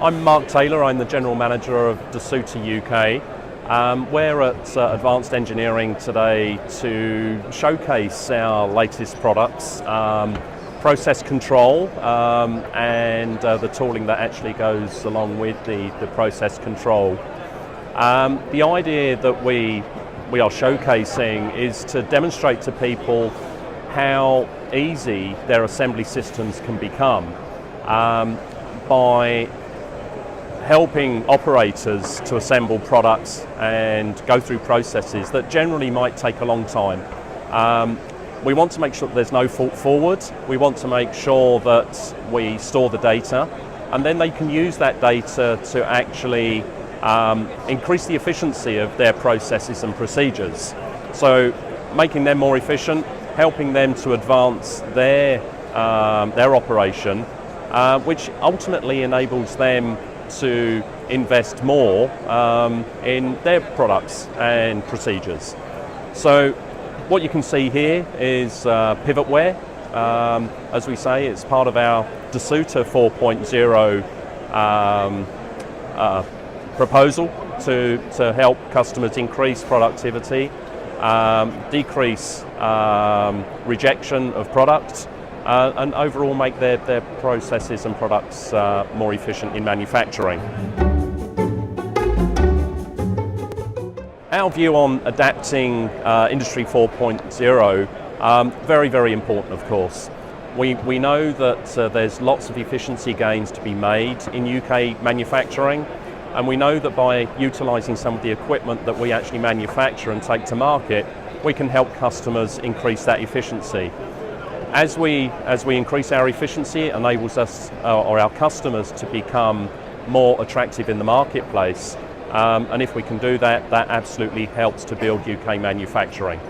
I'm Mark Taylor, I'm the General Manager of Desoutter UK. We're at Advanced Engineering today to showcase our latest products, process control and the tooling that actually goes along with the process control. The idea that we are showcasing is to demonstrate to people how easy their assembly systems can become by helping operators to assemble products and go through processes that generally might take a long time. We want to make sure that there's no fault forward. We want to make sure that we store the data, and then they can use that data to actually increase the efficiency of their processes and procedures. So making them more efficient, helping them to advance their operation, which ultimately enables them to invest more in their products and procedures. So what you can see here is pivotware. As we say, it's part of our Desoutter 4.0 proposal to help customers increase productivity, decrease rejection of products, and overall make their processes and products more efficient in manufacturing. Our view on adapting Industry 4.0, very, very important, of course. We know that there's lots of efficiency gains to be made in UK manufacturing, and we know that by utilising some of the equipment that we actually manufacture and take to market, we can help customers increase that efficiency. As we increase our efficiency, it enables us or our customers to become more attractive in the marketplace, and if we can do that, that absolutely helps to build UK manufacturing.